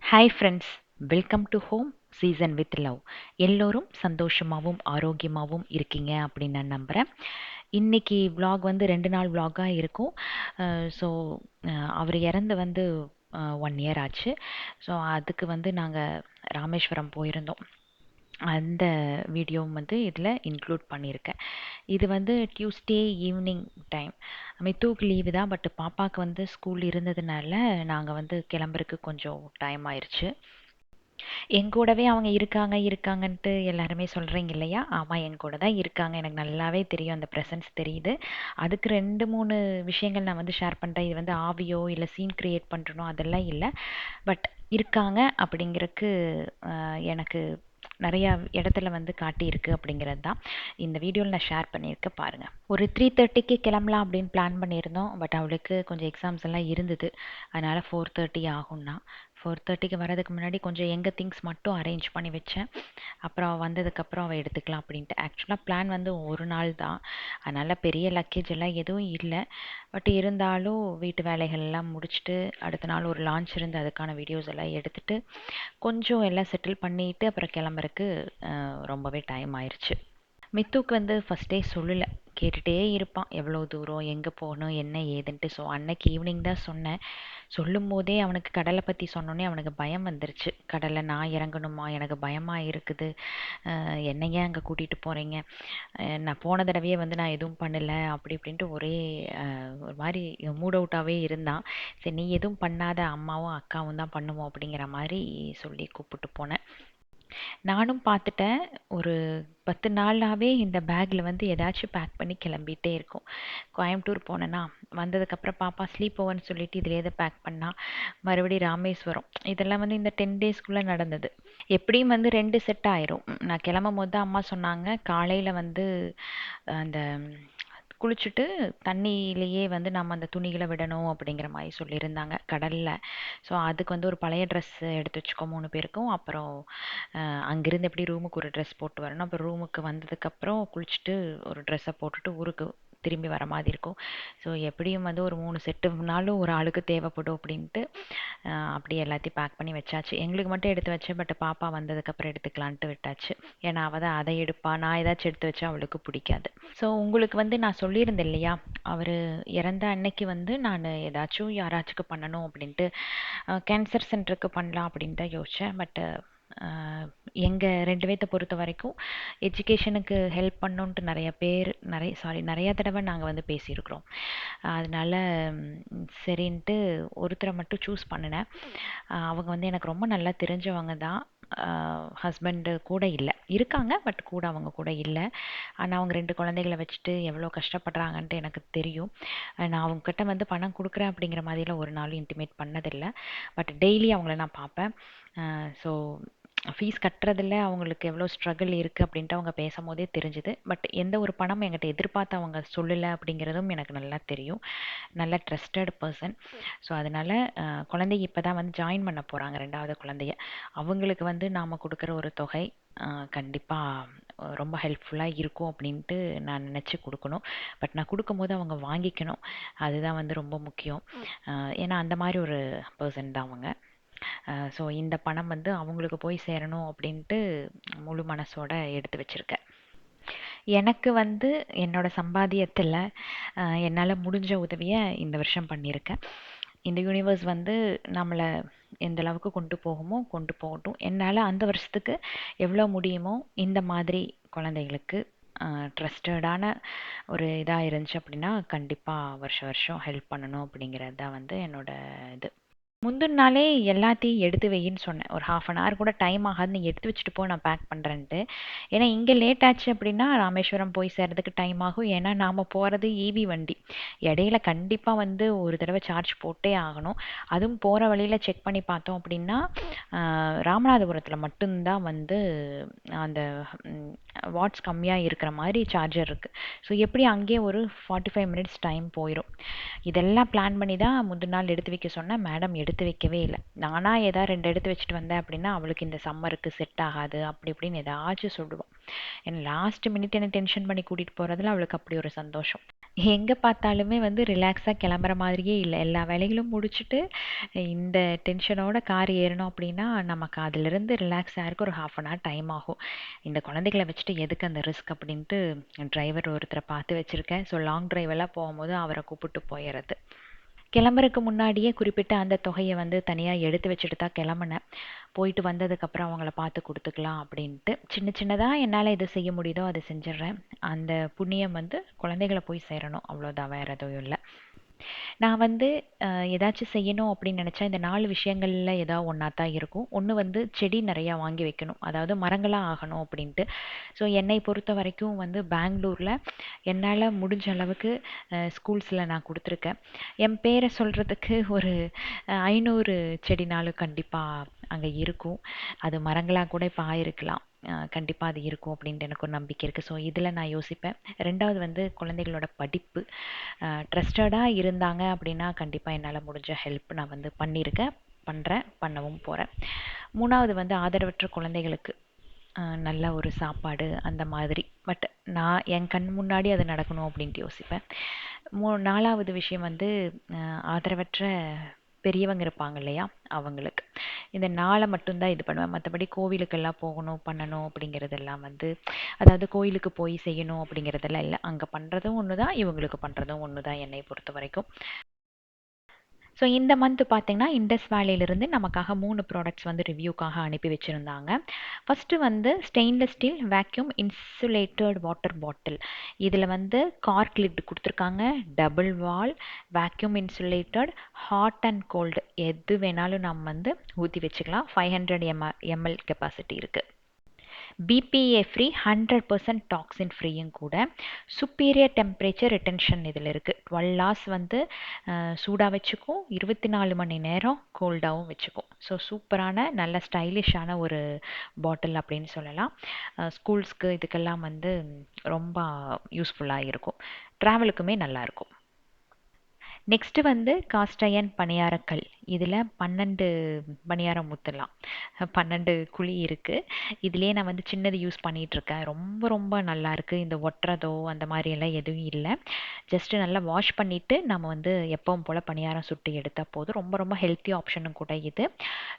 Hi friends, welcome to home season with love. எல்லோரும் சந்தோஷமாகவும் ஆரோக்கியமாகவும் இருக்கீங்க அப்படின்னு நான் நம்புகிறேன். இன்னைக்கு vlog வந்து 2 நாள் vlog-ஆக இருக்கும். ஸோ அவர் இறந்து வந்து 1 இயர் ஆச்சு. ஸோ அதுக்கு வந்து நாங்கள் ராமேஸ்வரம் போயிருந்தோம். அந்த வீடியோவும் வந்து இதில் இன்க்ளூட் பண்ணியிருக்கேன். இது வந்து டியூஸ்டே ஈவினிங் டைம். மித்துவுக்கு லீவு தான், பட் பாப்பாவுக்கு வந்து ஸ்கூல் இருந்ததுனால நாங்கள் வந்து கிளம்புறதுக்கு கொஞ்சம் டைம் ஆயிடுச்சு. என் கூடவே அவங்க இருக்காங்கன்ட்டு எல்லாருமே சொல்கிறீங்க இல்லையா? ஆமாம், என் கூட தான் இருக்காங்க. எனக்கு நல்லாவே தெரியும், அந்த ப்ரெசன்ஸ் தெரியுது. அதுக்கு 2 3 விஷயங்கள் நான் வந்து ஷேர் பண்ணுறேன். இது வந்து ஆவியோ இல்லை சீன் க்ரியேட் பண்ணுறனோ அதெல்லாம் இல்லை. பட் இருக்காங்க அப்படிங்கிறதுக்கு எனக்கு நிறையா இடத்துல வந்து காட்டியிருக்கு அப்படிங்கிறது தான் இந்த வீடியோவில் நான் ஷேர் பண்ணியிருக்க பாருங்கள். ஒரு 3:30க்கு கிளம்பலாம் அப்படின்னு பிளான் பண்ணியிருந்தோம். பட் அவளுக்கு கொஞ்சம் எக்ஸாம்ஸ் எல்லாம் இருந்தது. அதனால் 4:30 ஆகும்னா 4:30க்கு வரதுக்கு முன்னாடி கொஞ்சம் எங்கள் திங்ஸ் மட்டும் அரேஞ்ச் பண்ணி வச்சேன். அப்புறம் வந்ததுக்கப்புறம் அவள் எடுத்துக்கலாம் அப்படின்ட்டு. ஆக்சுவலாக பிளான் வந்து ஒரு நாள் தான். அதனால் பெரிய லக்கேஜ் எல்லாம் எதுவும் இல்லை. பட் இருந்தாலும் வீட்டு வேலைகள் எல்லாம் முடிச்சுட்டு அடுத்த நாள் ஒரு லான்ச் இருந்து அதுக்கான வீடியோஸ் எல்லாம் எடுத்துகிட்டு கொஞ்சம் எல்லாம் செட்டில் பண்ணிவிட்டு அப்புறம் கிளம்புறக்கு ரொம்பவே டைம் ஆயிடுச்சு. மித்துக்கு வந்து ஃபஸ்ட்டே சொல்லலை, கேட்டுகிட்டே இருப்பான் எவ்வளோ தூரம், எங்கே போகணும், என்ன ஏதுன்ட்டு. ஸோ அன்னைக்கு ஈவினிங் தான் சொன்னேன். சொல்லும் போதே அவனுக்கு கடலை பற்றி சொன்னோன்னே அவனுக்கு பயம் வந்துருச்சு. கடலை நான் இறங்கணுமா, எனக்கு பயமாக இருக்குது, என்னை ஏன் அங்கே கூட்டிகிட்டு போகிறீங்க, நான் போன தடவையே வந்து நான் எதுவும் பண்ணலை அப்படி இப்படின்ட்டு ஒரே ஒரு மாதிரி மூட் அவுட்டாகவே இருந்தான். சரி, நீ எதுவும் பண்ணாத, அம்மாவும் அக்காவும் தான் பண்ணுவோம் அப்படிங்கிற மாதிரி சொல்லி கூப்பிட்டு போனேன். நானும் பார்த்துட்டேன், ஒரு 10 நாளாகவே இந்த பேக்கில் வந்து ஏதாச்சும் பேக் பண்ணி கிளம்பிகிட்டே இருக்கும். கோயம்புத்தூர் போனேன்னா வந்ததுக்கப்புறம் பாப்பா ஸ்லீப் ஓவர்னு சொல்லிட்டு இதில் எதை பேக் பண்ணா, மறுபடியும் ராமேஸ்வரம். இதெல்லாம் வந்து இந்த 10 டேஸ்க்குள்ளே நடந்தது. எப்படியும் வந்து 2 செட் ஆயிரும். நான் கிளம்பும் போது தான் அம்மா சொன்னாங்க, காலையில் வந்து அந்த குளிச்சுட்டு தண்ணியிலேயே வந்து நம்ம அந்த துணிகளை விடணும் அப்படிங்கிற மாதிரி சொல்லியிருந்தாங்க கடலில். ஸோ அதுக்கு வந்து ஒரு பழைய ட்ரெஸ் எடுத்து வச்சுக்கோ 3 பேருக்கும். அப்புறம் அங்கேருந்து எப்படி ரூமுக்கு ஒரு ட்ரெஸ் போட்டு வரணும், அப்புறம் ரூமுக்கு வந்ததுக்கப்புறம் குளிச்சுட்டு ஒரு ட்ரெஸ்ஸை போட்டுட்டு ஊருக்கு திரும்பி வர மாதிரி இருக்கும். ஸோ எப்படியும் வந்து ஒரு 3 செட்டுனாலும் ஒரு ஆளுக்கு தேவைப்படும் அப்படின்ட்டு அப்படியே எல்லாத்தையும் பேக் பண்ணி வச்சாச்சு. எங்களுக்கு மட்டும் எடுத்து வச்சேன், பட் பாப்பா வந்ததுக்கப்புறம் எடுத்துக்கலான்ட்டு விட்டாச்சு. ஏன்னா அவள் தான் அதை எடுப்பா, நான் ஏதாச்சும் எடுத்து வச்சா அவளுக்கு பிடிக்காது. ஸோ உங்களுக்கு வந்து நான் சொல்லியிருந்தேன் இல்லையா, அவர் இறந்த அன்னைக்கு வந்து நான் ஏதாச்சும் யாராச்சுக்கு பண்ணணும் அப்படின்ட்டு கேன்சர் சென்டருக்கு பண்ணலாம் அப்படின்ட்டு தான் யோசித்தேன். பட் எங்கள் 2 பேர்த்த பொறுத்த வரைக்கும் எஜுகேஷனுக்கு ஹெல்ப் பண்ணணுன்ட்டு நிறைய தடவை நாங்கள் வந்து பேசியிருக்கிறோம். அதனால சரின்ட்டு ஒருத்தரை மட்டும் சூஸ் பண்ணினேன். அவங்க வந்து எனக்கு ரொம்ப நல்லா தெரிஞ்சவங்க தான். ஹஸ்பண்டு கூட இல்லை, இருக்காங்க பட் கூட அவங்க கூட இல்லை. ஆனால் அவங்க 2 குழந்தைகளை வச்சுட்டு எவ்வளோ கஷ்டப்படுறாங்கன்ட்டு எனக்கு தெரியும். நான் அவங்கக்கிட்ட வந்து பணம் கொடுக்குறேன் அப்படிங்கிற மாதிரிலாம் ஒரு நாளும் இன்டிமேட் பண்ணதில்லை. பட் டெய்லி அவங்கள நான் பார்ப்பேன். ஸோ ஃபீஸ் கட்டுறதில்ல அவங்களுக்கு எவ்வளோ ஸ்ட்ரகிள் இருக்குது அப்படின்ட்டு அவங்க பேசும்போதே தெரிஞ்சுது. பட் எந்த ஒரு பணமும் என்கிட்ட எதிர்பார்த்து அவங்க சொல்லலை அப்படிங்கிறதும் எனக்கு நல்லா தெரியும். நல்ல ட்ரஸ்டட் பர்சன். ஸோ அதனால் குழந்தைங்க இப்போ தான் வந்து ஜாயின் பண்ண போகிறாங்க, 2வது குழந்தைய. அவங்களுக்கு வந்து நாம் கொடுக்குற ஒரு தொகை கண்டிப்பாக ரொம்ப ஹெல்ப்ஃபுல்லாக இருக்கும் அப்படின்ட்டு நான் நினச்சி கொடுக்கணும். பட் நான் கொடுக்கும்போது அவங்க வாங்கிக்கணும், அதுதான் வந்து ரொம்ப முக்கியம். ஏன்னா அந்த மாதிரி ஒரு பர்சன் தான் அவங்க. ஸோ இந்த பணம் வந்து அவங்களுக்கு போய் சேரணும் அப்படின்ட்டு முழு மனசோட எடுத்து வச்சுருக்கேன். எனக்கு வந்து என்னோட சம்பாத்தியத்தில் என்னால் முடிஞ்ச உதவியை இந்த வருஷம் பண்ணியிருக்கேன். இந்த யூனிவர்ஸ் வந்து நம்மளை எந்த அளவுக்கு கொண்டு போகுமோ கொண்டு போகட்டும். என்னால் அந்த வருஷத்துக்கு எவ்வளோ முடியுமோ இந்த மாதிரி குழந்தைகளுக்கு ட்ரஸ்டடான ஒரு இதாக இருந்துச்சு அப்படின்னா கண்டிப்பாக வருஷம் வருஷம் ஹெல்ப் பண்ணணும் அப்படிங்கிறது தான் வந்து என்னோட இது. முந்தின நாளே எல்லாத்தையும் எடுத்து வையின்னு சொன்னேன். ஒரு 1/2 அன் ஹவர் கூட டைம் ஆகாது, நீ எடுத்து வச்சுட்டு போ, நான் பேக் பண்ணுறேன்ட்டு. ஏன்னா இங்கே லேட் ஆச்சு அப்படின்னா ராமேஸ்வரம் போய் சேர்றதுக்கு டைம் ஆகும். ஏன்னா நாம் போகிறது ஈவி வண்டி. இடையில கண்டிப்பாக வந்து ஒரு தடவை சார்ஜ் போட்டே ஆகணும். அதுவும் போகிற வழியில் செக் பண்ணி பார்த்தோம் அப்படின்னா ராமநாதபுரத்தில் மட்டும்தான் வந்து அந்த வாட்ஸ் கம்மியாக இருக்கிற மாதிரி சார்ஜர் இருக்குது. ஸோ எப்படி அங்கேயே ஒரு 45 மினிட்ஸ் டைம் போயிடும். இதெல்லாம் பிளான் பண்ணி தான் முந்தின நாள் எடுத்து வைக்க சொன்னேன். மேடம் எடுத்து வைக்கவே இல்லை. நானாக ஏதாவது 2 எடுத்து வச்சுட்டு வந்தேன் அப்படின்னா அவளுக்கு இந்த சம்மருக்கு செட் ஆகாது அப்படி இப்படின்னு ஏதாச்சும் சொல்லுவாள். ஏன்னா லாஸ்ட் மினிட் என்ன டென்ஷன் பண்ணி கூட்டிகிட்டு போகிறதுல அவளுக்கு அப்படி ஒரு சந்தோஷம். எங்க பார்த்தாலுமே வந்து ரிலாக்ஸா கிளம்புற மாதிரியே இல்ல. எல்லா வேலைகளும் முடிச்சுட்டு, இந்த டென்ஷனோட கார் ஏறணும் அப்படின்னா, நமக்கு அதிலிருந்து ரிலாக்ஸ் ஆகறக்கு ஒரு 1/2 அன் ஹவர் டைம் ஆகும். இந்த குழந்தைகள வச்சுட்டு எதுக்கு அந்த ரிஸ்க் அப்படின்ட்டு டிரைவர் ஒருத்தர பார்த்து வச்சிருக்கேன். ஸோ லாங் டிரைவ் எல்லாம் போகும்போது அவர கூப்பிட்டு போயறது. கிளம்புறக்கு முன்னாடியே குறிப்பிட்ட அந்த தொகைய வந்து தனியா எடுத்து வச்சுட்டு தான் கிளம்புனேன். போயிட்டு வந்ததுக்கப்புறம் அவங்கள பார்த்து குடுத்துக்கலாம் அப்படின்ட்டு. சின்ன சின்னதா என்னால எது செய்ய முடியுதோ அத செஞ்சுடுறேன். அந்த புண்ணியம் வந்து குழந்தைகள போய் சேரணும். அவ்வளோதான், வேற எதுவும் இல்ல. நான் வந்து ஏதாச்சும் செய்யணும் அப்படின்னு நினைச்சா, இந்த 4 விஷயங்கள்ல ஏதாவது ஒண்ணா தான் இருக்கும். ஒண்ணு வந்து செடி நெறையா வாங்கி வைக்கணும். அதாவது மரங்களா ஆகணும் அப்படின்ட்டு. ஸோ என்னை பொறுத்த வரைக்கும் வந்து பெங்களூர்ல என்னால முடிஞ்ச அளவுக்கு ஸ்கூல்ஸ்ல நான் குடுத்துருக்கேன். என் பேர சொல்றதுக்கு ஒரு 500 செடினாலும் கண்டிப்பா அங்க இருக்கும். அது மரங்களா கூட இப்ப ஆயிருக்கலாம். கண்டிப்பா அது இருக்கும் அப்படின்ட்டு எனக்கு ஒரு நம்பிக்கை இருக்கு. ஸோ இதுல நான் யோசிப்பேன். 2வது வந்து குழந்தைகளோட படிப்பு. ட்ரஸ்டடா இருந்தாங்க அப்படின்னா கண்டிப்பா என்னால முடிஞ்ச ஹெல்ப் நான் வந்து பண்ணியிருக்கேன், பண்றேன், பண்ணவும் போறேன். 3வது வந்து ஆதரவற்ற குழந்தைகளுக்கு நல்ல ஒரு சாப்பாடு அந்த மாதிரி. பட் நான் என் கண் முன்னாடி அது நடக்கணும் அப்படின்ட்டு யோசிப்பேன். 4வது விஷயம் வந்து ஆதரவற்ற பெரியவங்க இருப்பாங்க இல்லையா? அவங்களுக்கு. இந்த 4 மட்டும் தான் இது பண்ணுவேன். மத்தபடி கோவிலுக்கெல்லாம் போகணும், பண்ணணும் அப்படிங்கிறதெல்லாம் வந்து அதாவது கோயிலுக்கு போய் செய்யணும் அப்படிங்கிறதெல்லாம் இல்ல. அங்க பண்றதும் ஒண்ணு தான், இவங்களுக்கு பண்றதும் ஒண்ணு தான் என்னை பொறுத்தவரைக்கும். ஸோ இந்த மந்த் பார்த்தீங்கன்னா, இண்டஸ் வேலியிலிருந்து நமக்காக 3 ப்ராடக்ட்ஸ் வந்து ரிவ்யூக்காக அனுப்பி வச்சிருந்தாங்க. ஃபர்ஸ்ட்டு வந்து stainless steel vacuum insulated water bottle. இதில வந்து கார்க் லிட் குடுத்துருக்காங்க. Double wall, vacuum insulated, hot and cold எது வேணாலும் நம்ம வந்து ஊத்தி வச்சுக்கலாம். 500 எம்எல் கெப்பாசிட்டி இருக்கு. பிபிஏ ஃப்ரீ, 100% டாக்ஸின் ஃப்ரீயும் கூட. சுப்பீரியர் டெம்பரேச்சர் ரிட்டென்ஷன் இதில் இருக்குது. 12 ஹார்ஸ் வந்து சூடாக வச்சுக்கும், 24 மணி நேரம் கோல்டாகவும் வச்சுக்கும். ஸோ சூப்பரான நல்ல ஸ்டைலிஷான ஒரு பாட்டில் அப்படின்னு சொல்லலாம். ஸ்கூல்ஸ்க்கு இதுக்கெல்லாம் வந்து ரொம்ப யூஸ்ஃபுல்லாக இருக்கும். ட்ராவலுக்குமே நல்லாயிருக்கும். நெக்ஸ்ட்டு வந்து காஸ்ட் அயர்ன் பணியாரக்கல். இதில் 12 பணியாரம் ஊற்றலாம். 12 குழி இருக்கு. இதுலயே நான் வந்து சின்னது யூஸ் பண்ணிட்டுருக்கேன். ரொம்ப ரொம்ப நல்லாயிருக்கு. இந்த ஒட்டுறதோ அந்த மாதிரியெல்லாம் எதுவும் இல்லை. ஜஸ்ட்டு நல்லா வாஷ் பண்ணிவிட்டு நம்ம வந்து எப்பவும் போல் பணியாரம் சுட்டு எடுத்தால் போதும். ரொம்ப ரொம்ப ஹெல்த்தி ஆப்ஷனும் கூட இது.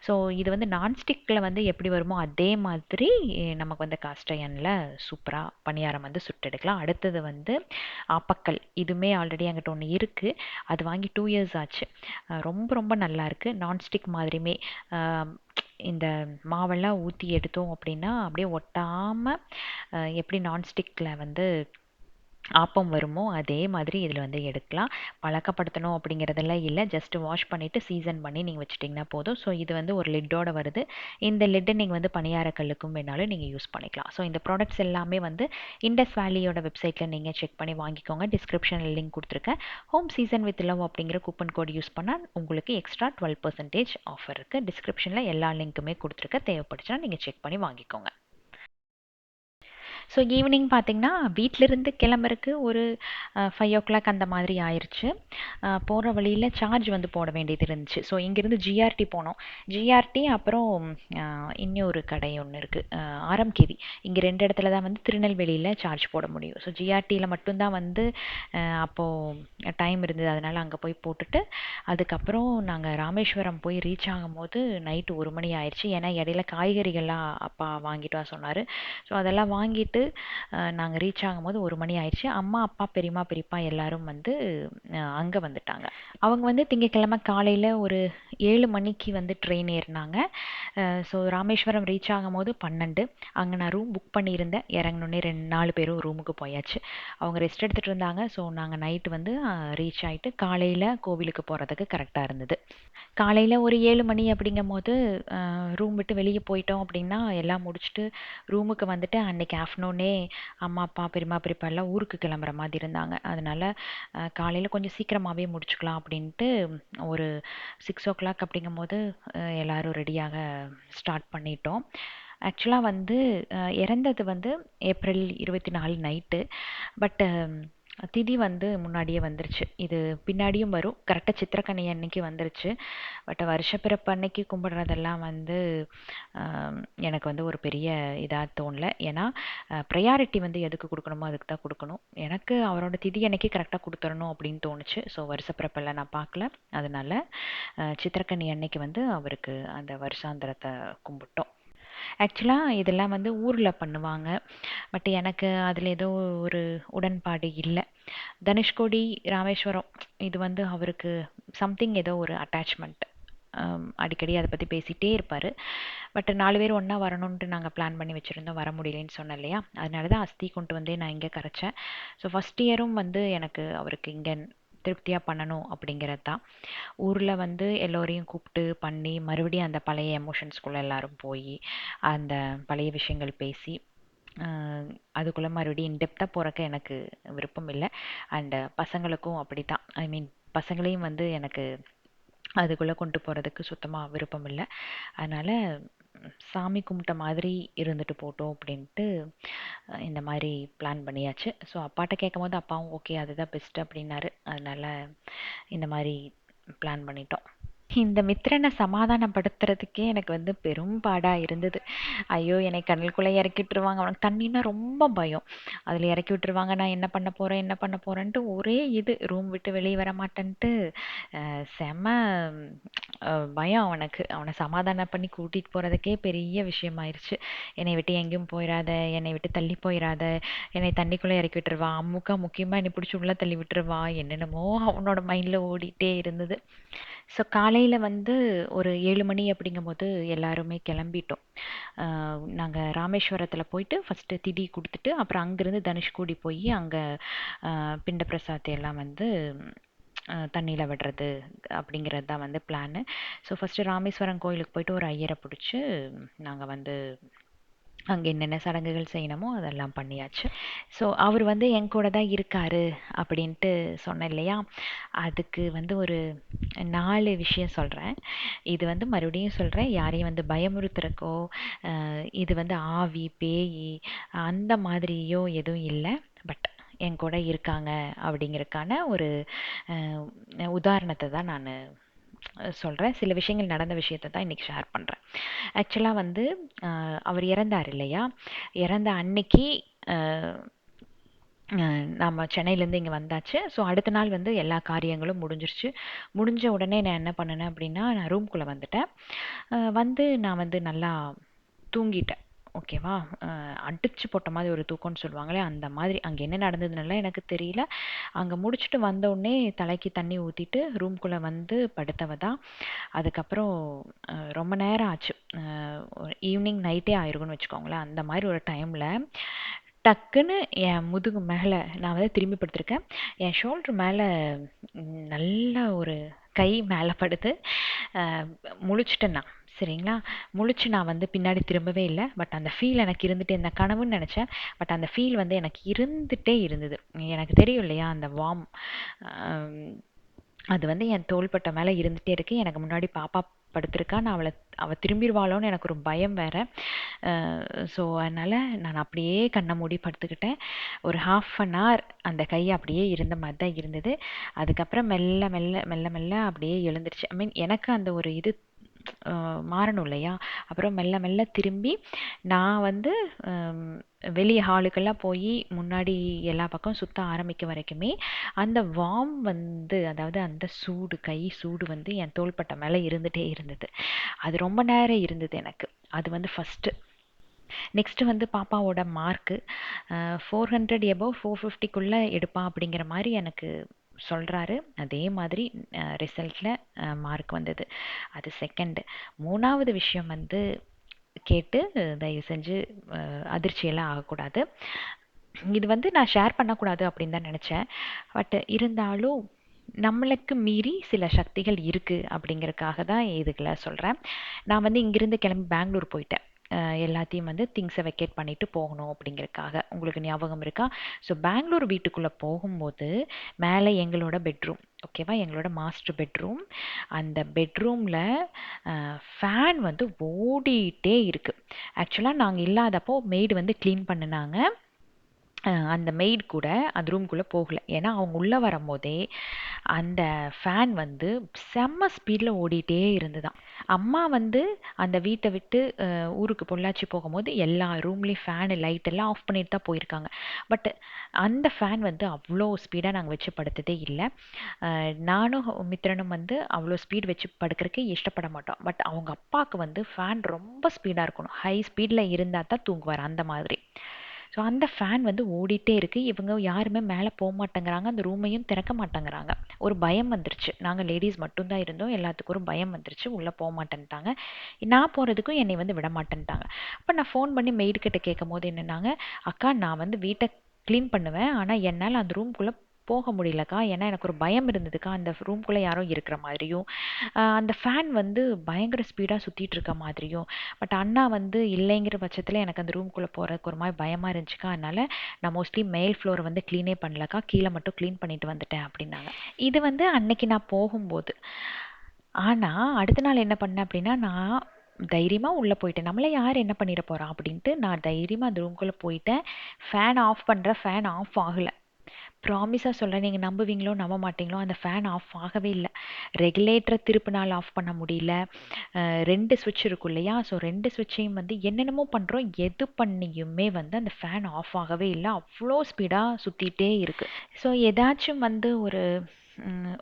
ஸோ இது வந்து நான்ஸ்டிக்கில் வந்து எப்படி வருமோ அதே மாதிரி நமக்கு வந்து காஸ்ட் அயர்னில் சூப்பராக பணியாரம் வந்து சுட்டு எடுக்கலாம். அடுத்தது வந்து ஆப்பக்கல். இதுவுமே ஆல்ரெடி என்கிட்ட ஒன்று இருக்குது. அது வாங்கி 2 இயர்ஸ் ஆச்சு. ரொம்ப ரொம்ப நல்லாயிருக்கு. நான்ஸ்டிக் மாதிரியுமே இந்த மாவெல்லாம் ஊற்றி எடுத்தோம் அப்படின்னா அப்படியே ஒட்டாமல் எப்படி நான்ஸ்டிக்கில் வந்து ஆப்பம் வருமோ அதே மாதிரி இதில் வந்து எடுக்கலாம். பழக்கப்படுத்தணும் அப்படிங்கிறதெல்லாம் இல்லை. ஜஸ்ட் வாஷ் பண்ணிவிட்டு சீசன் பண்ணி நீங்கள் வச்சுட்டிங்கன்னா போதும். ஸோ இது வந்து ஒரு லிட்டோட வருது. இந்த லிட்டை நீங்கள் வந்து பணியாரக்கல்லுக்கும் வேணாலும் நீங்கள் யூஸ் பண்ணிக்கலாம். ஸோ இந்த ப்ராடக்ட்ஸ் எல்லாமே வந்து இண்டஸ் வேலியோட வெப்சைட்டில் நீங்கள் செக் பண்ணி வாங்கிக்கோங்க. டிஸ்கிரிப்ஷனில் லிங்க் கொடுத்துருக்கேன். ஹோம் சீசன் வித் லவ் அப்படிங்கிற கூப்பன் கோட் யூஸ் பண்ணால் உங்களுக்கு எக்ஸ்ட்ரா 12% ஆஃபர் இருக்குது. டிஸ்கிரிப்ஷனில் எல்லா லிங்க்குமே கொடுத்துருக்கேன். தேவைப்பட்டுச்சுன்னா நீங்கள் செக் பண்ணி வாங்கிக்கோங்க. ஸோ ஈவினிங் பார்த்தீங்கன்னா, வீட்டிலிருந்து கிளம்புறக்கு ஒரு 5:00 அந்த மாதிரி ஆயிருச்சு. போகிற வழியில் சார்ஜ் வந்து போட வேண்டியது இருந்துச்சு. ஸோ இங்கேருந்து ஜிஆர்டி போனோம். ஜிஆர்டி அப்புறம் இன்னொரு கடை ஒன்று இருக்குது, ஆர்எம்கேவி. இங்கே 2 இடத்துல தான் வந்து திருநெல்வேலியில் சார்ஜ் போட முடியும். ஸோ ஜிஆர்டியில் மட்டும்தான் வந்து அப்போது டைம் இருந்தது. அதனால் அங்கே போய் போட்டுட்டு அதுக்கப்புறம் நாங்கள் ராமேஸ்வரம் போய் ரீச் ஆகும்போது நைட்டு 1 மணி ஆயிடுச்சு. ஏன்னா இடையில காய்கறிகள்லாம் அப்பா வாங்கிட்டு வர சொன்னார். ஸோ அதெல்லாம் வாங்கிட்டு நாங்கள் ரீச் ஆகும்போது 1 மணி ஆயிடுச்சு. அம்மா, அப்பா, பெரியம்மா, பெரியப்பா எல்லாரும் வந்து அங்கே வந்துட்டாங்க. அவங்க வந்து திங்கட்கிழமை காலையில் ஒரு 7 மணிக்கு வந்து ட்ரெயின் ஏறினாங்க. ஸோ ராமேஸ்வரம் ரீச் ஆகும்போது 12. அங்கே நான் ரூம் புக் பண்ணியிருந்தேன். இறங்கினோடனே 4 பேரும் ரூமுக்கு போயாச்சு. அவங்க ரெஸ்ட் எடுத்துகிட்டு இருந்தாங்க. ஸோ நாங்கள் நைட்டு வந்து ரீச் ஆகிட்டு காலையில் கோவிலுக்கு போகிறதுக்கு கரெக்டாக இருந்தது. காலையில் ஒரு 7 மணி அப்படிங்கும்போது ரூம் விட்டு வெளியே போயிட்டோம் அப்படின்னா எல்லாம் முடிச்சுட்டு ரூமுக்கு வந்துட்டு அன்னைக்கு ஆஃப்டர்நூனே அம்மா, அப்பா, பெரியம்மா, பெரியப்பா எல்லாம் ஊருக்கு கிளம்புற மாதிரி இருந்தாங்க. அதனால் காலையில் கொஞ்சம் சீக்கிரமாகவே முடிச்சுக்கலாம் அப்படின்ட்டு ஒரு 6:00 அப்படிங்கும்போது எல்லோரும் ரெடியாக ஸ்டார்ட் பண்ணிட்டோம். ஆக்சுவலாக வந்து இறந்தது வந்து ஏப்ரல் 24 நைட்டு. பட் திதி வந்து முன்னாடியே வந்துருச்சு. இது பின்னாடியும் வரும். கரெக்டாக சித்திரக்கனி அன்னைக்கு வந்துருச்சு. பட் வருஷப்பிறப்பு அன்னைக்கு கும்பிடுறதெல்லாம் வந்து ஆம், எனக்கு வந்து ஒரு பெரிய இதாக தோணல. ஏன்னா ப்ரையாரிட்டி வந்து எதுக்கு கொடுக்கணுமோ அதுக்கு தான் கொடுக்கணும். எனக்கு அவரோட திதி அன்னைக்கு கரெக்டாக கொடுத்துடணும் அப்படின்னு தோணுச்சு. ஸோ வருஷப்பிறப்பெல்லாம் நான் பார்க்கல. அதனால சித்திரக்கனி அன்னைக்கு வந்து அவருக்கு அந்த வருஷாந்திரத்தை கும்பிட்டோம். ஆக்சுவலாக இதெல்லாம் வந்து ஊரில் பண்ணுவாங்க. பட் எனக்கு அதில் ஏதோ ஒரு உடன்பாடு இல்லை. தனுஷ்கோடி, ராமேஸ்வரம் இது வந்து அவருக்கு சம்திங் ஏதோ ஒரு அட்டாச்மெண்ட். அடிக்கடி அதை பற்றி பேசிகிட்டே இருப்பார். பட் 4 பேர் ஒன்றா வரணுன்ட்டு நாங்கள் பிளான் பண்ணி வச்சுருந்தோம். வர முடியலன்னு சொன்னேன் இல்லையா? அதனால தான் அஸ்தி கொண்டு வந்தே நான் இங்கே கரைச்சேன். ஸோ ஃபஸ்ட் இயரும் வந்து எனக்கு அவருக்கு இங்கே திருப்தியாக பண்ணணும் அப்படிங்கிறது தான். ஊரில் வந்து எல்லோரையும் கூப்பிட்டு பண்ணி மறுபடியும் அந்த பழைய எமோஷன்ஸ்குள்ளே எல்லாரும் போய் அந்த பழைய விஷயங்கள் பேசி அதுக்குள்ளே மறுபடியும் இன்டெப்த்தாக போகிறக்கு எனக்கு விருப்பம் இல்லை. அண்டு பசங்களுக்கும் அப்படி தான். ஐ மீன் பசங்களையும் வந்து எனக்கு அதுக்குள்ளே கொண்டு போகிறதுக்கு சுத்தமாக விருப்பம் இல்லை. அதனால் சாமி கும்பிட்ட மாதிரி இருந்துட்டு போட்டோம் அப்படின்ட்டு இந்த மாதிரி பிளான் பண்ணியாச்சு. ஸோ அப்பாட்ட கேட்கும் போது அப்பாவும் ஓகே அதுதான் பெஸ்ட் அப்படின்னாரு. அதனால் இந்த மாதிரி பிளான் பண்ணிட்டோம். இந்த மித்திரனை சமாதானப்படுத்துறதுக்கே எனக்கு வந்து பெரும் பாடா இருந்தது. ஐயோ! என்னை கடலுக்குள்ள இறக்கி விட்டுருவாங்க. அவனுக்கு தண்ணின்னா ரொம்ப பயம். அதில் இறக்கி விட்டுருவாங்க. நான் என்ன பண்ண போறேன், என்ன பண்ண போறேன்ட்டு ஒரே இது. ரூம் விட்டு வெளியே வர மாட்டேன்ட்டு செம பயம் அவனுக்கு. அவனை சமாதானம் பண்ணி கூட்டிட்டு போறதுக்கே பெரிய விஷயமாயிருச்சு. என்னை விட்டு எங்கேயும் போயிடாத, என்னை விட்டு தள்ளி போயிடாத, என்னை தண்ணிக்குள்ள இறக்கி விட்டுருவா, அம்முக்கா முக்கியமா என்னை பிடிச்சி உள்ள தள்ளி விட்டுருவா, என்னென்னமோ அவனோட மைண்ட்ல ஓடிட்டே இருந்தது. ஸோ காலையில் வந்து ஒரு 7 மணி அப்படிங்கும்போது எல்லாருமே கிளம்பிட்டோம். நாங்கள் ராமேஸ்வரத்தில் போயிட்டு ஃபஸ்ட்டு திதி கொடுத்துட்டு அப்புறம் அங்கேருந்து தனுஷ்கோடி போய் அங்கே பிண்ட பிரசாத்தி எல்லாம் வந்து தண்ணியில் விடுறது அப்படிங்கிறது தான் வந்து பிளானு. ஸோ ஃபஸ்ட்டு ராமேஸ்வரம் கோயிலுக்கு போயிட்டு ஒரு ஐயரை பிடிச்சி நாங்கள் வந்து அங்கே என்னென்ன சடங்குகள் செய்யணுமோ அதெல்லாம் பண்ணியாச்சு. ஸோ அவர் வந்து என் கூட தான் இருக்காரு அப்படின்ட்டு சொன்னேன் இல்லையா? அதுக்கு வந்து ஒரு 4 விஷயம் சொல்கிறேன். இது வந்து மறுபடியும் சொல்கிறேன், யாரையும் வந்து பயமுறுத்துறக்கோ இது வந்து ஆவி பேய் அந்த மாதிரியோ எதுவும் இல்லை. பட் என் கூட இருக்காங்க அப்படிங்கிறதுக்கான ஒரு உதாரணத்தை தான் நான் சொல்கிறேன். சில விஷயங்கள் நடந்த விஷயத்தை தான் இன்றைக்கி ஷேர் பண்ணுறேன். ஆக்சுவலாக வந்து அவர் இறந்தார் இல்லையா? இறந்த அன்னைக்கு நம்ம சென்னையிலேருந்து இங்கே வந்தாச்சு. ஸோ அடுத்த நாள் வந்து எல்லா காரியங்களும் முடிஞ்சிருச்சு. முடிஞ்ச உடனே நான் என்ன பண்ணினேன் அப்படின்னா, நான் ரூம்குள்ளே வந்துட்டேன். வந்து நான் வந்து நல்லா தூங்கிட்டேன். ஓகேவா? அடிச்சு போட்ட மாதிரி ஒரு தூக்கம்னு சொல்லுவாங்களே, அந்த மாதிரி. அங்கே என்ன நடந்ததுன்னெல்லாம் எனக்கு தெரியல. அங்கே முடிச்சுட்டு வந்த உடனே தலைக்கு தண்ணி ஊற்றிட்டு ரூம்குள்ளே வந்து படுத்தவ தான். அதுக்கப்புறம் ரொம்ப நேரம் ஆச்சு. ஈவினிங் நைட்டே ஆயிருக்கும்னு வச்சுக்கோங்களேன். அந்த மாதிரி ஒரு டைமில் டக்குன்னு என் முதுகு மேலே நான் வந்து திரும்பி படுத்திருக்கேன். என் ஷோல்டர் மேலே நல்ல ஒரு கை மேலே படுது. முழிச்சிட்டேன் நான். சரிங்களா? முழிச்சு நான் வந்து பின்னாடி திரும்பவே இல்லை. பட் அந்த ஃபீல் எனக்கு இருந்துகிட்டே, இந்த கனவுன்னு நினச்சேன். பட் அந்த ஃபீல் வந்து எனக்கு இருந்துகிட்டே இருந்தது. எனக்கு தெரியும் இல்லையா அந்த வார்ம், அது வந்து என் தோள்பட்டை மேலே இருந்துகிட்டே இருக்கு. எனக்கு முன்னாடி பாப்பா படுத்திருக்கா. நான் அவள் திரும்பிடுவாளோன்னு எனக்கு ஒரு பயம் வேற. ஸோ அதனால் நான் அப்படியே கண்ணை மூடி படுத்துக்கிட்டேன். ஒரு 1/2 hour அந்த கை அப்படியே இருந்த மாதிரி தான் இருந்தது. அதுக்கப்புறம் மெல்ல மெல்ல மெல்ல மெல்ல அப்படியே எழுந்துருச்சு. ஐ மீன் எனக்கு அந்த ஒரு இது மாறணும் இல்லையா? அப்புறம் மெல்ல மெல்ல திரும்பி நான் வந்து வெளியே ஹாலுக்கெல்லாம் போய் முன்னாடி எல்லா பக்கம் சுற்ற ஆரம்பிக்க வரைக்குமே அந்த வார்ம் வந்து, அதாவது அந்த சூடு, கை சூடு வந்து என் தோள்பட்டை மேலே இருந்துகிட்டே இருந்தது. அது ரொம்ப நேரம் இருந்தது எனக்கு. அது வந்து ஃபஸ்ட்டு. நெக்ஸ்ட்டு வந்து பாப்பாவோட மார்க்கு 400 எபோவ் 450க்குள்ளே எடுப்பான் அப்படிங்கிற மாதிரி எனக்கு சொல்கிறாரு. அதே மாதிரி ரிசல்ட்டில் மார்க் வந்தது. அது செகண்டு. 3வது விஷயம் வந்து கேட்டு தயவு செஞ்சு அதிர்ச்சியெல்லாம் ஆகக்கூடாது. இது வந்து நான் ஷேர் பண்ணக்கூடாது அப்படின்னு தான் நினச்சேன். பட் இருந்தாலும் நம்மளுக்கு மீறி சில சக்திகள் இருக்குது அப்படிங்கிறதுக்காக தான் இதுகளை சொல்கிறேன். நான் வந்து இங்கிருந்து கிளம்பி பெங்களூர் போயிட்டேன். எல்லாத்தையும் வந்து திங்ஸை வெக்கேட் பண்ணிவிட்டு போகணும் அப்படிங்கிறதுக்காக. உங்களுக்கு ஞாபகம் இருக்கா? ஸோ பெங்களூர் வீட்டுக்குள்ளே போகும்போது மேலே எங்களோட பெட்ரூம், ஓகேவா? எங்களோட மாஸ்டர் பெட்ரூம். அந்த பெட்ரூமில் ஃபேன் வந்து ஓடிட்டே இருக்குது. ஆக்சுவலாக நாங்கள் இல்லாதப்போ மெய்டு வந்து க்ளீன் பண்ணினாங்க. அந்த மெய்ட் கூட அந்த ரூம்குள்ளே போகல. ஏன்னா அவங்க உள்ளே வரும்போதே அந்த ஃபேன் வந்து செம்ம ஸ்பீடில் ஓடிட்டே இருந்துதான். அம்மா வந்து அந்த வீட்டை விட்டு ஊருக்கு பொள்ளாச்சி போகும்போது எல்லா ரூம்லேயும் ஃபேனு லைட் எல்லாம் ஆஃப் பண்ணிட்டு தான் போயிருக்காங்க. பட் அந்த ஃபேன் வந்து அவ்வளோ ஸ்பீடாக நாங்கள் வச்சு படுத்ததே இல்லை. நானும் மித்திரனும் வந்து அவ்வளோ ஸ்பீட் வச்சு படுக்கிறதுக்கு இஷ்டப்பட மாட்டோம். பட் அவங்க அப்பாவுக்கு வந்து ஃபேன் ரொம்ப ஸ்பீடாக இருக்கணும், ஹை ஸ்பீடில் இருந்தால் தான் தூங்குவார் அந்த மாதிரி. ஸோ அந்த ஃபேன் வந்து ஓடிட்டே இருக்குது. இவங்க யாருமே மேலே போக மாட்டேங்கிறாங்க, அந்த ரூமையும் திறக்க மாட்டேங்கிறாங்க. ஒரு பயம் வந்துருச்சு. நாங்கள் லேடிஸ் மட்டும்தான் இருந்தோம், எல்லாத்துக்கும் ஒரு பயம் வந்துருச்சு. உள்ளே போக மாட்டேன்ட்டாங்க. நான் போகிறதுக்கும் என்னை வந்து விட மாட்டேன்ட்டாங்க. அப்போ நான் ஃபோன் பண்ணி மெய்டு கிட்ட கேட்கும் போது என்னன்னாங்க, அக்கா நான் வந்து வீட்டை க்ளீன் பண்ணுவேன், ஆனால் என்னால் அந்த ரூம்குள்ளே போக முடியலக்கா. ஏன்னா எனக்கு ஒரு பயம் இருந்ததுக்கா, அந்த ரூம்குள்ளே யாரோ இருக்கிற மாதிரியும் அந்த ஃபேன் வந்து பயங்கர ஸ்பீடாக சுற்றிட்டு இருக்க மாதிரியும். பட் அண்ணா வந்து இல்லைங்கிற பட்சத்தில் எனக்கு அந்த ரூம்குள்ளே போகிறதுக்கு ஒரு மாதிரி பயமாக இருந்துச்சுக்கா. அதனால் நான் மோஸ்ட்லி மேல் ஃப்ளோரை வந்து க்ளீனே பண்ணலக்கா, கீழே மட்டும் க்ளீன் பண்ணிட்டு வந்துட்டேன் அப்படின்னாங்க. இது வந்து அன்னைக்கு நான் போகும்போது. ஆனால் அடுத்த நாள் என்ன பண்ணேன் அப்படின்னா, நான் தைரியமாக உள்ளே போயிட்டேன். நம்மளை யார் என்ன பண்ணிட போகிறா அப்படின்ட்டு நான் தைரியமாக அந்த ரூம்குள்ளே போயிட்டேன். ஃபேன் ஆஃப் பண்ணுற, ஃபேன் ஆஃப் ஆகலை. ப்ராமிஸாக சொல்கிறேன், நீங்கள் நம்புவீங்களோ நம்ப மாட்டீங்களோ, அந்த ஃபேன் ஆஃப் ஆகவே இல்லை. ரெகுலேட்டரை திருப்பினால் ஆஃப் பண்ண முடியல. 2 சுவிட்ச் இருக்கும் இல்லையா, ஸோ 2 சுவிட்சையும் வந்து என்னென்னமோ பண்ணுறோம், எது பண்ணியுமே வந்து அந்த ஃபேன் ஆஃப் ஆகவே இல்லை. அவ்வளோ ஸ்பீடாக சுற்றிட்டே இருக்குது. ஸோ ஏதாச்சும் வந்து ஒரு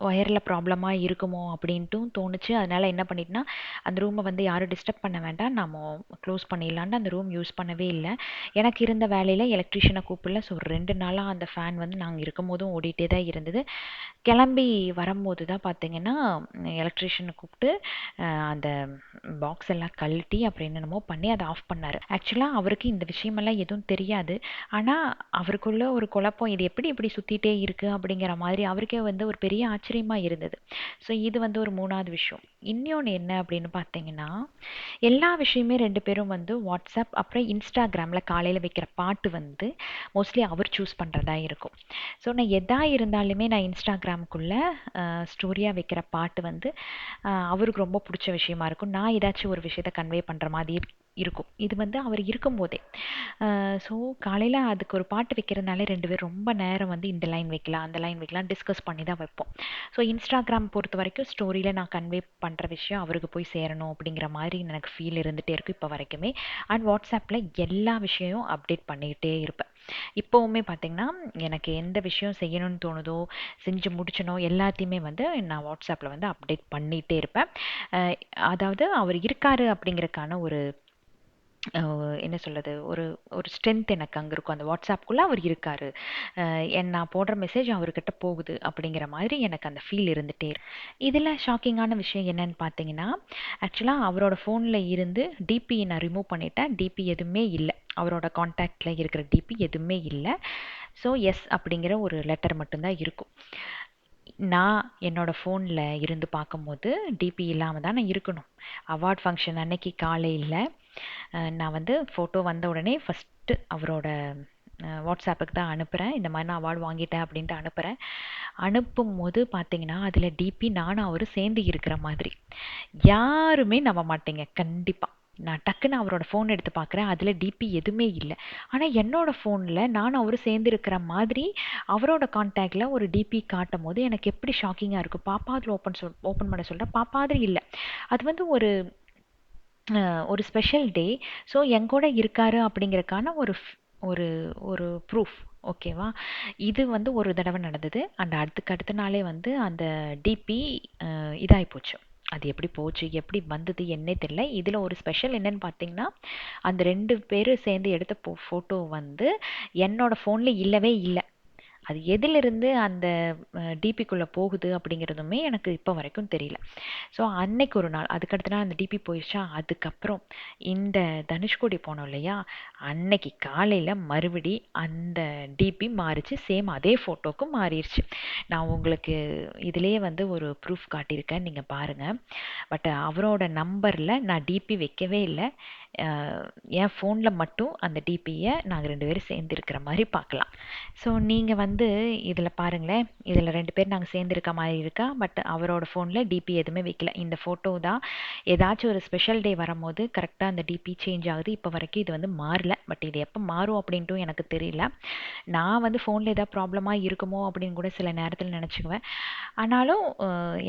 ஒயரில் ப்ராப்ளமாக இருக்குமோ அப்படின்ட்டும் தோணுச்சு. அதனால் என்ன பண்ணிட்டேன்னா, அந்த ரூமை வந்து யாரும் டிஸ்டர்ப் பண்ண வேண்டாம், நம்ம க்ளோஸ் பண்ணிடலான்ட்டு அந்த ரூம் யூஸ் பண்ணவே இல்லை. எனக்கு இருந்த வேலையில் எலக்ட்ரீஷியனை கூப்பிடல. ஸோ 2 நாளாக அந்த ஃபேன் வந்து நாங்கள் இருக்கும் போதும் ஓடிட்டே தான் இருந்தது. கிளம்பி வரும்போது தான் பார்த்தீங்கன்னா, எலக்ட்ரீஷியனை கூப்பிட்டு அந்த பாக்ஸ் எல்லாம் கழட்டி அப்புறம் என்னென்னமோ பண்ணி அதை ஆஃப் பண்ணார். ஆக்சுவலாக அவருக்கு இந்த விஷயமெல்லாம் எதுவும் தெரியாது. ஆனால் அவருக்குள்ள ஒரு குழப்பம், இது எப்படி இப்படி சுற்றிட்டே இருக்குது அப்படிங்கிற மாதிரி அவருக்கே வந்து ஒரு பெரிய ஆச்சரியமாக இருந்தது. ஸோ இது வந்து ஒரு 3வது விஷயம். இன்னொன்று என்ன அப்படின்னு பார்த்தீங்கன்னா, எல்லா விஷயமே 2 பேரும் வந்து வாட்ஸ்அப் அப்புறம் இன்ஸ்டாகிராமில் காலையில் வைக்கிற பாட்டு வந்து மோஸ்ட்லி அவர் சூஸ் பண்ணுறதா இருக்கும். ஸோ நான் எதா இருந்தாலுமே நான் இன்ஸ்டாகிராமுக்குள்ளே ஸ்டோரியாக வைக்கிற பாட்டு வந்து அவருக்கு ரொம்ப பிடிச்ச விஷயமா இருக்கும். நான் ஏதாச்சும் ஒரு விஷயத்தை கன்வே பண்ணுற மாதிரி இருக்கும். இது வந்து அவர் இருக்கும்போதே. ஸோ காலையில் அதுக்கு ஒரு பாட்டு வைக்கிறதுனால 2 பேரும் ரொம்ப நேரம் வந்து இந்த லைன் வைக்கலாம் அந்த லைன் வைக்கலாம் டிஸ்கஸ் பண்ணி தான் வைப்போம். ஸோ இன்ஸ்டாகிராம் பொறுத்த வரைக்கும் ஸ்டோரியில் நான் கன்வே பண்ணுற விஷயம் அவருக்கு போய் சேரணும் அப்படிங்கிற மாதிரி எனக்கு ஃபீல் இருந்துகிட்டே இருக்கும் இப்போ வரைக்குமே. அண்ட் வாட்ஸ்அப்பில் எல்லா விஷயம் அப்டேட் பண்ணிக்கிட்டே இருப்பேன். இப்போவுமே பார்த்தீங்கன்னா, எனக்கு எந்த விஷயம் செய்யணும்னு தோணுதோ, செஞ்சு முடிச்சனோ எல்லாத்தையுமே வந்து நான் வாட்ஸ்அப்பில் வந்து அப்டேட் பண்ணிகிட்டே இருப்பேன். அதாவது அவர் இருக்காரு அப்படிங்கிறதுக்கான ஒரு என்ன சொல்கிறது, ஒரு ஒரு ஸ்ட்ரென்த் எனக்கு அங்கே இருக்கும். அந்த வாட்ஸ்அப்புக்குள்ளே அவர் இருக்காரு, நான் போடுற மெசேஜ் அவர்கிட்ட போகுது அப்படிங்கிற மாதிரி எனக்கு அந்த ஃபீல் இருந்துகிட்டே இருக்கு. இதில் ஷாக்கிங்கான விஷயம் என்னன்னு பார்த்தீங்கன்னா, ஆக்சுவலாக அவரோட ஃபோனில் இருந்து டிபி நான் ரிமூவ் பண்ணிட்டேன். டிபி எதுவுமே இல்லை, அவரோட காண்டாக்டில் இருக்கிற டிபி எதுவுமே இல்லை. ஸோ எஸ் அப்படிங்கிற ஒரு லெட்டர் மட்டும்தான் இருக்கும். நான் என்னோட ஃபோனில் இருந்து பார்க்கும்போது டிபி இல்லாமல் தான் நான் இருக்கணும். அவார்ட் ஃபங்க்ஷன் அன்னைக்கு காலையில் நான் வந்து ஃபோட்டோ வந்த உடனே ஃபஸ்ட்டு அவரோட வாட்ஸ்அப்புக்கு தான் அனுப்புகிறேன். இந்த மாதிரி நான் அவார்டு வாங்கிட்டேன் அப்படின்ட்டு அனுப்புகிறேன். அனுப்பும்போது பார்த்தீங்கன்னா, அதில் டிபி நானும் அவரும் சேர்ந்து இருக்கிற மாதிரி. யாருமே நம்ப மாட்டீங்க கண்டிப்பாக. நான் டக்குன்னு அவரோட ஃபோன் எடுத்து பார்க்குறேன், அதில் டிபி எதுவுமே இல்லை. ஆனால் என்னோட ஃபோனில் நானும் அவரும் சேர்ந்து இருக்கிற மாதிரி அவரோட கான்டாக்டில் ஒரு டிபி காட்டும் போது எனக்கு எப்படி ஷாக்கிங்காக இருக்கும். பாப்பா அதில் ஓப்பன் பண்ண சொல்கிறேன், பாப்பா அது இல்லை. அது வந்து ஒரு ஸ்பெஷல் டே. ஸோ எங்கூட இருக்காரு அப்படிங்கிறதுக்கான ஒரு ஒரு ஒரு ப்ரூஃப். ஓகேவா? இது வந்து ஒரு தடவை நடந்தது. அதுக்கு அடுத்த நாளே வந்து அந்த டிபி இதாகி போச்சு. அது எப்படி போச்சு, எப்படி வந்தது என்னே தெரியல. இதில் ஒரு ஸ்பெஷல் என்னன்னு பார்த்தீங்கன்னா, அந்த 2 பேரும் சேர்ந்து எடுத்த ஃபோட்டோ வந்து என்னோட ஃபோனில் இல்லவே இல்லை. அது எதிலிருந்து அந்த டிபிக்குள்ளே போகுது அப்படிங்கிறதுமே எனக்கு இப்போ வரைக்கும் தெரியல. ஸோ அன்னைக்கு ஒரு நாள், அதுக்கடுத்த நாள் அந்த டிபி போயிடுச்சா, அதுக்கப்புறம் இந்த தனுஷ்கோடி போனோம் இல்லையா, அன்னைக்கு காலையில் மறுபடி அந்த டிபி மாறிச்சு. சேம் அதே ஃபோட்டோக்கு மாறிடுச்சு. நான் உங்களுக்கு இதிலேயே வந்து ஒரு ப்ரூஃப் காட்டியிருக்கேன், நீங்கள் பாருங்கள். பட் அவரோட நம்பரில் நான் டிபி வைக்கவே இல்லை. என் ஃபோனில் மட்டும் அந்த டிபியை நாங்கள் 2 பேரும் சேர்ந்து இருக்கிற மாதிரி பார்க்கலாம். ஸோ நீங்கள் வந்து வந்து இதில் பாருங்களேன், இதில் 2 பேர் நாங்கள் சேர்ந்துருக்க மாதிரி இருக்கா. பட் அவரோட ஃபோனில் டிபி எதுவுமே வைக்கல. இந்த ஃபோட்டோ தான் ஏதாச்சும் ஒரு ஸ்பெஷல் டே வரும்போது கரெக்டாக அந்த டிபி சேஞ்ச் ஆகுது. இப்போ வரைக்கும் இது வந்து மாறல. பட் இது எப்போ மாறும் அப்படின்ட்டும் எனக்கு தெரியல. நான் வந்து ஃபோனில் ஏதாவது ப்ராப்ளமாக இருக்குமோ அப்படின்னு கூட சில நேரத்தில் நினச்சிக்குவேன். ஆனாலும்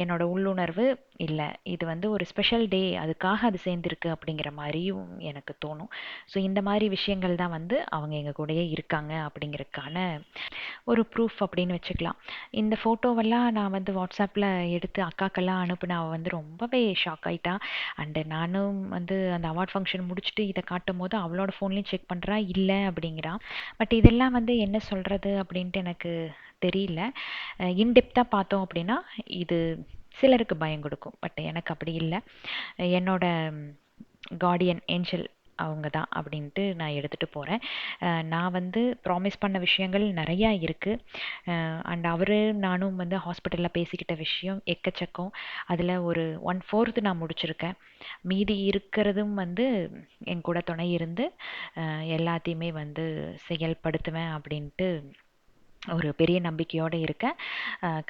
என்னோட உள்ளுணர்வு இல்லை, இது வந்து ஒரு ஸ்பெஷல் டே, அதுக்காக அது சேர்ந்துருக்கு அப்படிங்கிற மாதிரியும் எனக்கு தோணும். ஸோ இந்த மாதிரி விஷயங்கள் தான் வந்து அவங்க எங்கள் கூடயே இருக்காங்க அப்படிங்கிறதுக்கான ஒரு ப்ரூஃப் அப்படின்னு வச்சுக்கலாம். இந்த ஃபோட்டோவெல்லாம் நான் வந்து வாட்ஸ்அப்பில் எடுத்து அக்காக்கெல்லாம் அனுப்புன. அவள் வந்து ரொம்பவே ஷாக் ஆயிட்டா. அண்டு நானும் வந்து அந்த அவார்ட் ஃபங்க்ஷன் முடிச்சுட்டு இதை காட்டும் போது அவளோட ஃபோன்லேயும் செக் பண்ணுறா, இல்லை அப்படிங்கிறா. பட் இதெல்லாம் வந்து என்ன சொல்கிறது அப்படின்ட்டு எனக்கு தெரியல. இன்டெப்த்தாக பார்த்தோம் அப்படின்னா இது சிலருக்கு பயம் கொடுக்கும். பட் எனக்கு அப்படி இல்லை. என்னோட கார்டியன் ஏஞ்சல் அவங்க தான் அப்படின்ட்டு நான் எடுத்துகிட்டு போகிறேன். நான் வந்து ப்ராமிஸ் பண்ண விஷயங்கள் நிறையா இருக்குது. அண்ட் அவர் நானும் வந்து ஹாஸ்பிட்டலில் பேசிக்கிட்ட விஷயம் எக்கச்சக்கம். அதில் ஒரு 1/4 நான் முடிச்சிருக்கேன். மீதி இருக்கிறதும் வந்து என் கூட துணை இருந்து எல்லாத்தையுமே வந்து செயல்படுத்துவேன் அப்படின்ட்டு ஒரு பெரிய நம்பிக்கையோடு இருக்கேன்.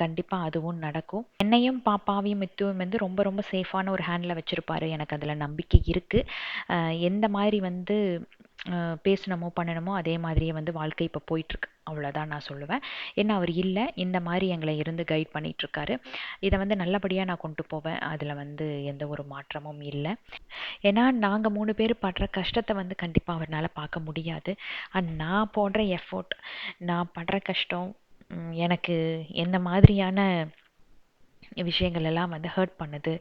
கண்டிப்பாக அதுவும் நடக்கும். என்னையும் பாப்பாவையும் மித்துவும் வந்து ரொம்ப ரொம்ப சேஃபான ஒரு ஹேண்டில் வச்சுருப்பாரு. எனக்கு அதில் நம்பிக்கை இருக்குது. எந்த மாதிரி வந்து பேசணுமோ பண்ணணுமோ அதே மாதிரியே வந்து வாழ்க்கை இப்போ போயிட்டுருக்கு. அவ்வளோதான் நான் சொல்லுவேன். ஏன்னா அவர் இல்லை, இந்த மாதிரி எங்களை இருந்து கைட் பண்ணிகிட்ருக்காரு. இதை வந்து நல்லபடியாக நான் கொண்டு போவேன். அதில் வந்து எந்த ஒரு மாற்றமும் இல்லை. ஏன்னா நாங்கள் 3 பேர் படுற கஷ்டத்தை வந்து கண்டிப்பாக அவர்னால பார்க்க முடியாது. அண்ட் நான் போடுற எஃபோர்ட், நான் படுற கஷ்டம், எனக்கு எந்த மாதிரியான விஷயங்கள் எல்லாம் வந்து ஹர்ட் பண்ணுது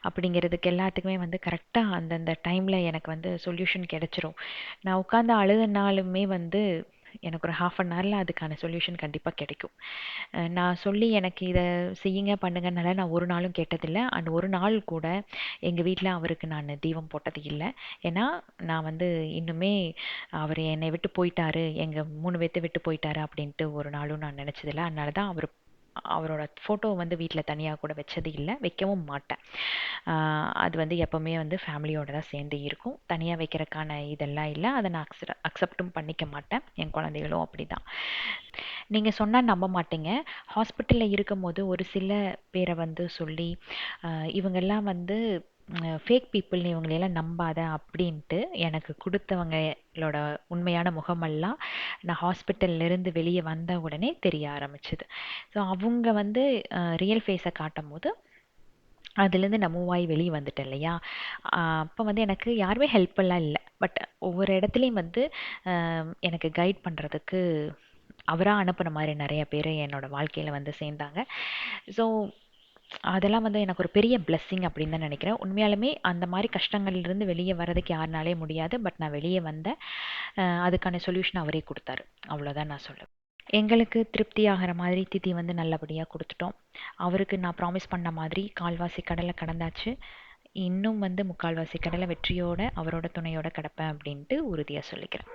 அப்படிங்கிறதுக்கு எல்லாத்துக்குமே வந்து கரெக்டாக அந்தந்த டைமில் எனக்கு வந்து சொல்யூஷன் கிடைச்சிரும். நான் உட்காந்து அழுதுனாலுமே வந்து எனக்கு ஒரு 1/2 ஹவரில் அதுக்கான சொல்யூஷன் கண்டிப்பாக கிடைக்கும். நான் சொல்லி எனக்கு இதை செய்யுங்க பண்ணுங்கனால நான் ஒரு நாளும் கேட்டதில்லை. அண்ட் ஒரு நாள் கூட எங்கள் வீட்டில் அவருக்கு நான் தீபம் போட்டது இல்லை. ஏன்னா நான் வந்து இன்னுமே அவர் என்னை விட்டு போயிட்டாரு, எங்கள் 3 பேர்த்தை விட்டு போயிட்டாரு அப்படின்ட்டு ஒரு நாளும் நான் நினச்சதில்லை. அதனால தான் அவரோட ஃபோட்டோ வந்து வீட்டில் தனியாக கூட வச்சது இல்லை, வைக்கவும் மாட்டேன். அது வந்து எப்போவுமே வந்து ஃபேமிலியோடு தான் சேர்ந்து இருக்கும். தனியாக வைக்கிறதுக்கான இதெல்லாம் இல்லை. அதை நான் அக்செப்டும் பண்ணிக்க மாட்டேன். என் குழந்தைகளும் அப்படி தான். நீங்கள் சொன்னால் நம்ப மாட்டீங்க. ஹாஸ்பிட்டலில் இருக்கும்போது ஒரு சில பேரை வந்து சொல்லி இவங்கெல்லாம் வந்து ஃபேக் பீப்புள்னு, இவங்களையெல்லாம் நம்பாத அப்படின்ட்டு எனக்கு கொடுத்தவங்களோட உண்மையான முகமெல்லாம் நான் ஹாஸ்பிட்டல்லேருந்து வெளியே வந்த உடனே தெரிய ஆரம்பிச்சுது. ஸோ அவங்க வந்து ரியல் ஃபேஸை காட்டும் போது அதுலேருந்து நான் மூவ் ஆகி வெளியே வந்துட்டேன் இல்லையா. அப்போ வந்து எனக்கு யாருமே ஹெல்ப்ஃபுல்லாக இல்லை. பட் ஒவ்வொரு இடத்துலையும் வந்து எனக்கு கைட் பண்ணுறதுக்கு அவராக அனுப்புன மாதிரி நிறைய பேர் என்னோடய வாழ்க்கையில் வந்து சேர்ந்தாங்க. ஸோ அதெல்லாம் வந்து எனக்கு ஒரு பெரிய பிளெஸ்ஸிங் அப்படின்னு தான் நினைக்கிறேன். உண்மையாலுமே அந்த மாதிரி கஷ்டங்கள்லேருந்து வெளியே வர்றதுக்கு யாருனாலே முடியாது. பட் நான் வெளியே வந்தேன். அதுக்கான சொல்யூஷன் அவரே கொடுத்தாரு. அவ்வளோதான் நான் சொல்லுவேன். எங்களுக்கு திருப்தி ஆகிற மாதிரி திதி வந்து நல்லபடியாக கொடுத்துட்டோம். அவருக்கு நான் ப்ராமிஸ் பண்ண மாதிரி கால்வாசி கடலை கடந்தாச்சு. இன்னும் வந்து 3/4 கடலை வெற்றியோட அவரோட துணையோட கிடப்பேன் அப்படின்ட்டு உறுதியாக சொல்லிக்கிறேன்.